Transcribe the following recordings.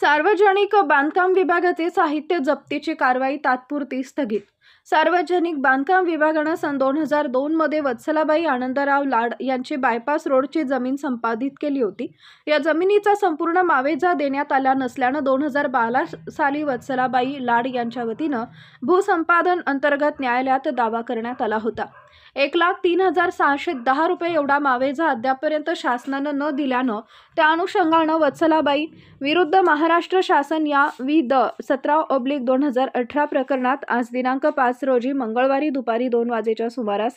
सार्वजनिक बांधकाम विभागाचे साहित्य जप्तीची कारवाई तात्पुरती स्थगित। सार्वजनिक बांधकाम विभागाने सन 2002 मध्ये वत्सलाबाई आनंदराव लाड यांची बायपास रोडची जमीन संपादित केली होती। या जमिनीचा संपूर्ण मावेजा देण्यात आला नसल्याने 2012 साली वत्सलाबाई लाड यांच्या वतीने भूसंपादन अंतर्गत न्यायालयात दावा करण्यात आला होता। 1,03,610 रुपये एवढा मावेजा अद्यापर्यंत शासनाने न दिल्याने त्या अनुषंगाने वत्सलाबाई विरुद्ध महाराष्ट्र शासन या वि.द. 17/2018 प्रकरणात आज दिनांक 5 रोजी मंगळवारी दुपारी 2 वाजेच्या सुमारास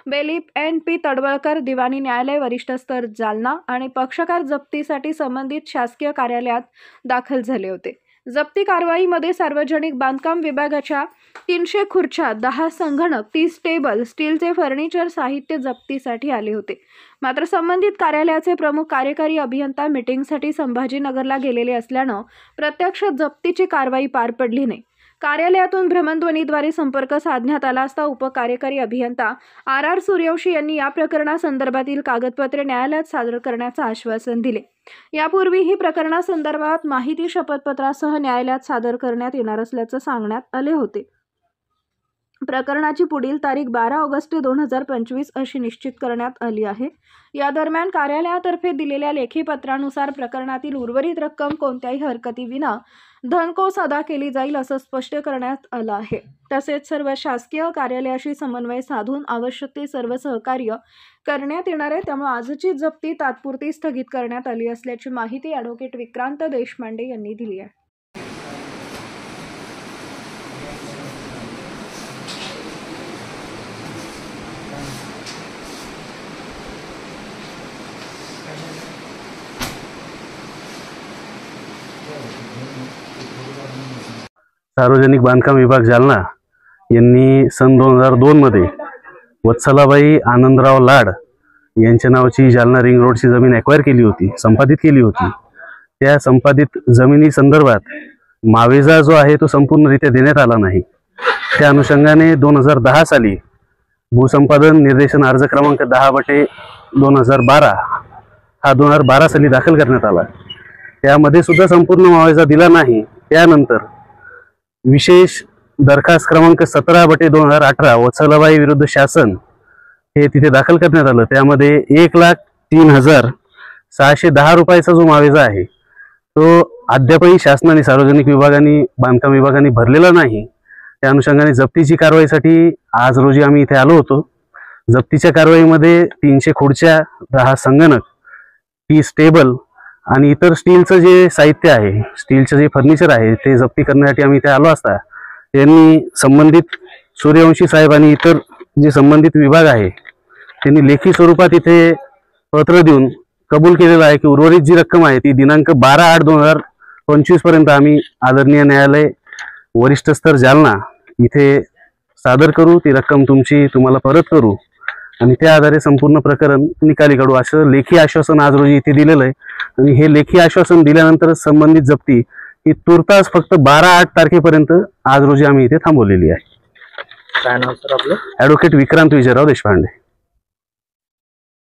बेलीप N.P. तडवळकर दिवाणी न्यायालय वरिष्ठ स्तर जालना आणि पक्षकार जप्तीसाठी संबंधित शासकीय कार्यालयात दाखल झाले होते। जप्ती कारवाईमध्ये सार्वजनिक बांधकाम विभागाच्या 300 खुर्च्या, 10 संगणक, 30 टेबल, स्टीलचे फर्निचर साहित्य जप्तीसाठी आले होते। मात्र संबंधित कार्यालयाचे प्रमुख कार्यकारी अभियंता मीटिंगसाठी संभाजीनगरला गेलेले असल्याने प्रत्यक्ष जप्तीची कारवाई पार पडली नाही। कार्यालयातून भ्रमणध्वनीद्वारे संपर्क साधण्यात आला असता उपकार्यकारी अभियंता R.R. सूर्यवंशी यांनी या प्रकरणासंदर्भातील कागदपत्रे न्यायालयात सादर करण्याचे आश्वासन दिले। यापूर्वीही प्रकरणासंदर्भात माहिती शपथपत्रासह न्यायालयात सादर करण्यात येणार असल्याचे सांगण्यात आले होते। प्रकरणाची पुढील तारीख 12 ऑगस्ट 2025 अशी निश्चित करण्यात आली आहे। या दरम्यान कार्यालयातर्फे दिलेल्या लेखी पत्रानुसार प्रकरणातील उर्वरित रक्कम कोणत्याही हरकतीविना धनकोस अदा केली जाईल असं स्पष्ट करण्यात आलं आहे। तसेच सर्व शासकीय कार्यालयाशी समन्वय साधून आवश्यक ते सर्व सहकार्य करण्यात येणार आहे। त्यामुळे आजची जप्ती तात्पुरती स्थगित करण्यात आली असल्याची माहिती ॲडव्होकेट विक्रांत देशपांडे यांनी दिली आहे। सार्वजनिक बांधकाम विभाग जालना यांनी सन 2002 मध्ये वत्सलाबाई आनंदराव लाड यांच्या नावाची जालना रिंग रोडची जमीन ॲक्वायर केली होती, संपादित केली होती। त्या संपादित जमिनी संदर्भात मावेजा जो आहे तो संपूर्णरित्या देण्यात आला नाही। त्या अनुषंगाने 2010 साली भूसंपादन निर्देशन अर्ज क्रमांक 10/2012 हा 2012 साली दाखल करण्यात आला। त्यामध्ये सुद्धा संपूर्ण मावेजा दिला नाही। त्यानंतर विशेष दरखास्त क्रमांक 17/2018 वत्सलाबाई विरुद्ध शासन हे तिथे दाखल करण्यात आलं। त्यामध्ये 1,03,610 रुपयाचा जो मावेजा आहे तो अद्यापही शासनाने सार्वजनिक विभागाने बांधकाम विभागाने भरलेला नाही। त्या अनुषंगाने जप्तीची कारवाईसाठी आज रोजी आम्ही इथे आलो होतो। जप्तीच्या कारवाईमध्ये 300 खुर्च्या, 10 संगणक, 30 टेबल आणि इतर स्टीलचं जे साहित्य आहे, स्टीलचं जे फर्निचर आहे ते जप्ती करण्यासाठी आम्ही इथे आलो असता त्यांनी संबंधित सूर्यवंशी साहेब आणि इतर जे संबंधित विभाग आहे त्यांनी लेखी स्वरूपात इथे पत्र देऊन कबूल केलेलं आहे की उर्वरित जी रक्कम आहे ती दिनांक 12/8/2025 पर्यंत आम्ही आदरणीय न्यायालय वरिष्ठ स्तर जालना इथे सादर करू, ती रक्कम तुम्हाला परत करू आणि त्या आधारे संपूर्ण प्रकरण निकाली काढू असं लेखी आश्वासन आज रोजी इथे दिलेलं आहे। आणि हे लेखी आश्वासन दिल्यानंतर संबंधित जप्ती ही तुर्तास फक्त 12/8 तारखेपर्यंत आज रोजी आम्ही इथे थांबवलेली आहे। काय नाव सर आपलं? ॲडव्होकेट विक्रांत विजयराव देशपांडे।